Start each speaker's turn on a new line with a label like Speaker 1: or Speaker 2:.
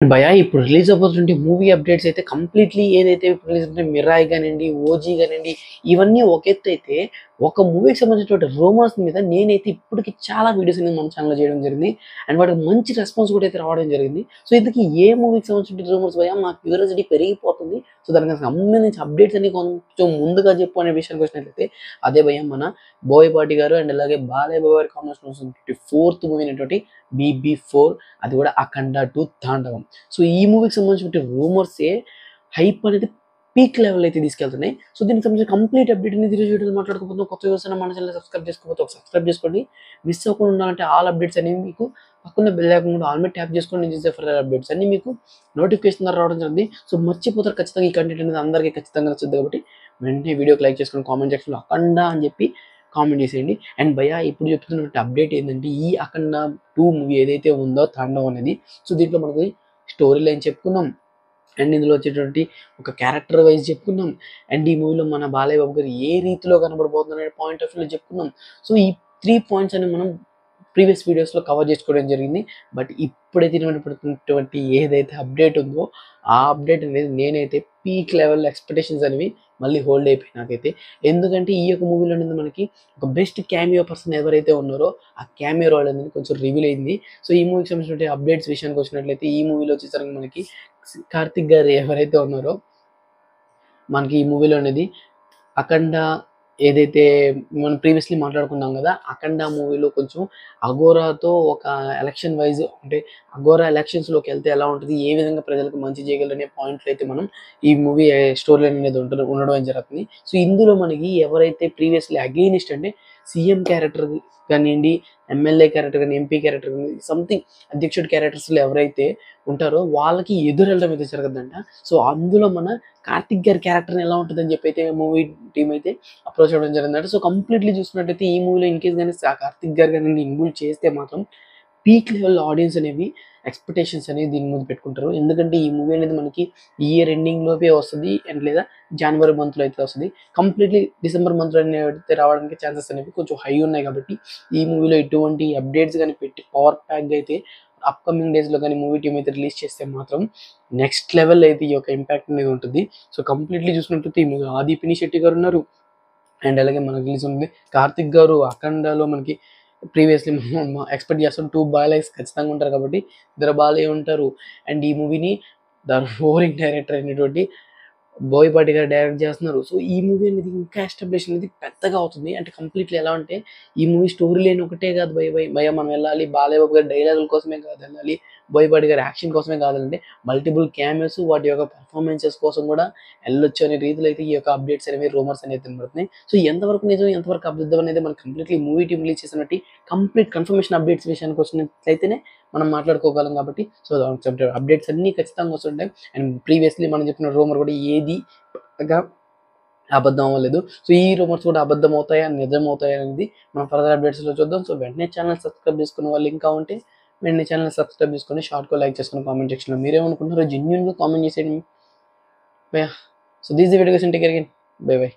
Speaker 1: భయ్యా ఇప్పుడు release అవ్వబోతున్న movie updates అయితే కంప్లీట్‌లీ ఏదైతే ఇప్పుడు రిలీజ్ అవుతున్న 'మిరాయ్' గానియండి, 'ఓజీ' గానియండి, ఇవన్నీ ఒక ఎత్తైతే, ఒక మూవీకి సంబంధించినటువంటి రూమర్స్ మీద నేనైతే ఇప్పటికి చాలా వీడియోస్ అనేది మన ఛానెల్‌లో చేయడం జరిగింది. అండ్ వాటికి మంచి రెస్పాన్స్ కూడా అయితే రావడం జరిగింది. సో, ఇంతకీ ఏ మూవీకి సంబంధించిన రూమర్స్ భయ్యా? మా క్యూరియాసిటీ పెరిగిపోతుంది. సో, దానికి సంబంధించి అప్డేట్స్ అన్ని కొంచెం ముందుగా చెప్పు అనే విషయానికి వచ్చినట్లయితే, అదే భయ్యా మన బోయపాటి గారు అండ్ అలాగే బాలయ్య బాబు గారి కాంబినేషన్‌లో వస్తున్నటువంటి ఫోర్త్ మూవీ అయినటువంటి 'బీబీ4' అది కూడా 'అఖండ 2 తాండవం'. సో, ఈ మూవీకి సంబంధించిన రూమర్సే హైప్ అనేది పీక్ లెవెల్ అయితే తీసుకెళ్తున్నాయి. సో, దీనికి సంబంధించిన కంప్లీట్ అప్డేట్ అనేది ఈరోజు వీడియోలో మాట్లాడుకోబోతున్నాం. కొత్త వ్యూవర్స్ అయినా మన ఛానెల్‌ని సబ్స్క్రైబ్ చేసుకోకపోతే ఒక సబ్స్క్రైబ్ చేసుకోండి. మిస్ అవ్వకుండా ఉండాలంటే ఆల్ అప్డేట్స్ అనేవి మీకు పక్కన బెల్ ఐకాన్ కూడా ఆల్ మీద ట్యాప్ చేసుకోండి. నేను చేసే ఫర్దర్ అప్డేట్స్ అన్నీ మీకు నోటిఫికేషన్ ద్వారా రావడం జరుగుతుంది. సో, మర్చిపోతారు ఖచ్చితంగా ఈ కంటెంట్ అనేది అందరికీ ఖచ్చితంగా నచ్చుద్ది కాబట్టి వెంటనే వీడియోకి లైక్ చేసుకొని కామెంట్ సెక్షన్‌లో 'అఖండ' అని చెప్పి కామెంట్ చేసేయండి. అండ్ భయ్యా ఇప్పుడు చెప్తున్నటువంటి అప్డేట్ ఏంటంటే ఈ 'అఖండ 2' మూవీ ఏదైతే ఉందో 'తాండవం' అనేది, సో, దీంట్లో మనకి స్టోరీ లైన్ చెప్పుకున్నాం. అండ్ ఇందులో వచ్చేటువంటి ఒక క్యారెక్టర్ వైస్ చెప్పుకున్నాం. అండ్ ఈ మూవీలో మన బాలయ్య బాబు గారు ఏ రీతిలో కనబడబోతున్నారు అనే పాయింట్ ఆఫ్ వ్యూలో చెప్పుకున్నాం. సో, ఈ 3 పాయింట్స్ అని మనం ప్రీవియస్ వీడియోస్‌లో కవర్ చేసుకోవడం జరిగింది. బట్ ఇప్పుడైతే వినపడుతున్నటువంటి ఏదైతే అప్డేట్ ఉందో, ఆ అప్డేట్ అనేది నేనైతే పీక్ లెవెల్ ఎక్స్‌పెక్టేషన్స్ అనేవి మళ్ళీ హోల్డ్ అయిపోయాయి నాకైతే. ఎందుకంటే ఈ యొక్క మూవీలో అనేది మనకి ఒక బెస్ట్ క్యామియో పర్సన్ ఎవరైతే ఉన్నారో, ఆ క్యామియో రోల్ అనేది కొంచెం రివీల్ అయింది. సో, ఈ మూవీకి సంబంధించిన అప్డేట్స్ విషయానికి వచ్చినట్లయితే ఈ మూవీలో వచ్చేసరికి మనకి కార్తిక్ గారు ఎవరైతే ఉన్నారో, మనకి ఈ మూవీలో అనేది అఖండ ఏదైతే మనం ప్రీవియస్‌లీ మాట్లాడుకున్నాం గదా! 'అఖండ' మూవీలో కొంచెం అఘోరాతో ఒక ఎలక్షన్ వైస్ అంటే అఘోరా ఎలక్షన్స్‌లోకెళ్తే ఎలా ఉంటది? ఏ విధంగా ప్రజలకు మంచి చేయగలరనే పాయింట్‌లో అయితే మనం ఈ మూవీ స్టోరీ లైన్ అనేది ఉండడం జరుగుతుంది. సో, ఇందులో మనకి ఎవరైతే ప్రీవియస్‌లీ అగెయినిస్ట్ అంటే సీఎం క్యారెక్టర్ కానియండి, ఎమ్మెల్యే క్యారెక్టర్ గాని, ఎంపీ క్యారెక్టర్ గాని సంథింగ్ అధ్యక్షుడి క్యారెక్టర్స్‌లో ఎవరైతే ఉంటారో వాళ్ళకి ఎదురెళ్ళడం అయితే జరగదంట. సో, అందులో మన కార్తిక్ గారి క్యారెక్టర్ ఎలా ఉంటదని చెప్పైతే మూవీ టీమ్ అయితే అప్రోచ్ అవ్వడం జరిగిందట. సో, కంప్లీట్‌లీ చూసుకున్నట్టయితే ఈ మూవీలో ఇన్‌కేస్ గాని కార్తిక్ గారు గాని ఇన్వాల్వ్ చేస్తే మాత్రం పీక్ లెవెల్ ఆడియన్స్ అనేవి ఎక్స్‌పెక్టేషన్స్ అనేవి దీని మీద పెట్టుకుంటారు. ఎందుకంటే ఈ మూవీ అనేది మనకి ఈ ఇయర్ ఎండింగ్ లోపే వస్తది. అండ్ లేదా జనవరి మంత్‌లో అయితే వస్తది. కంప్లీట్‌లీ డిసెంబర్ మంత్‌లో అయితే రావడానికి ఛాన్సెస్ అనేవి కొంచెం హై ఉన్నాయి కాబట్టి ఈ మూవీలో ఎటువంటి అప్డేట్స్ గాని పెట్టి పవర్ ప్యాక్‌గా అయితే అప్‌కమింగ్ డేస్‌లో గాని మూవీ టీమ్ అయితే రిలీజ్ చేస్తే మాత్రం నెక్స్ట్ లెవెల్ అయితే ఈ యొక్క ఇంపాక్ట్ అనేది ఉంటుంది. సో, కంప్లీట్‌లీ చూసుకున్నట్టయితే ఈ మూవీ ఆది పినిశెట్టి గారున్నారు. అండ్ అలాగే మనకు రిలీజ్ ఉంది. కార్తిక్ గారు 'అఖండలో' మనకి ప్రీవియస్‌లీ మనం ఎక్స్‌పెక్ట్ చేస్తాం 2 బాలయ్యస్ ఖచ్చితంగా ఉంటారు కాబట్టి, ఇద్దరు బాలయ్య ఉంటారు. అండ్ ఈ మూవీని ద రోలింగ్ డైరెక్టర్ అయినటువంటి బోయపాటి గారు డైరెక్ట్ చేస్తున్నారు. సో, ఈ మూవీ అనేది ఇంకా ఎస్టాబ్లిష్ అనేది పెద్దగా అవుతుంది. అంటే కంప్లీట్‌లీ ఎలా అంటే ఈ మూవీ స్టోరీ లైన్ ఒకటే కాదు భయ్యా మనం వెళ్ళాలి. బాలయ్య బాబు గారి డైలాగుల కోసమే కాదు వెళ్ళాలి. బోయపాటి గారి యాక్షన్ కోసమే కాదండి. మల్టిపుల్ క్యామియోస్ వాటి యొక్క పెర్ఫార్మన్సెస్ కోసం కూడా ఎళ్ళొచ్చు అనే రీతిలో అయితే ఈ యొక్క అప్డేట్స్ అనేవి రూమర్స్ అనేవి వినబడుతున్నాయి. సో, ఎంతవరకు నిజం ఎంతవరకు అబద్ధం అనేది మనం కంప్లీట్‌లీ మూవీ టీమ్ రిలీజ్ చేసినట్టి కంప్లీట్ కన్ఫర్మేషన్ అప్డేట్స్ విషయానికి వచ్చినట్లయితేనే మనం మాట్లాడుకోగలం కాబట్టి సో, అప్డేట్స్ అన్నీ ఖచ్చితంగా వస్తుంటాయి. అండ్ ప్రీవియస్‌లీ మనం చెప్పిన రూమర్ కూడా ఏది పెద్దగా అబద్ధం అవ్వలేదు. సో, ఈ రూమర్స్ కూడా అబద్ధం అవుతాయా? నిజమవుతాయా? అనేది మనం ఫర్దర్ అప్డేట్స్‌లో చూద్దాం. సో, వెంటనే ఛానెల్ సబ్స్క్రైబ్ చేసుకున్న వాళ్ళు ఇంకా ఉంటే వెంటనే ఛానెల్ సబ్స్క్రైబ్ చేసుకొని షార్ట్‌గా లైక్ చేసుకొని కామెంట్ సెక్షన్‌లో మీరేమనుకుంటున్నారో జెన్యూన్‌గా కామెంట్ చేసేయండి. Yeah! So, this is the video guys, take care again. By by.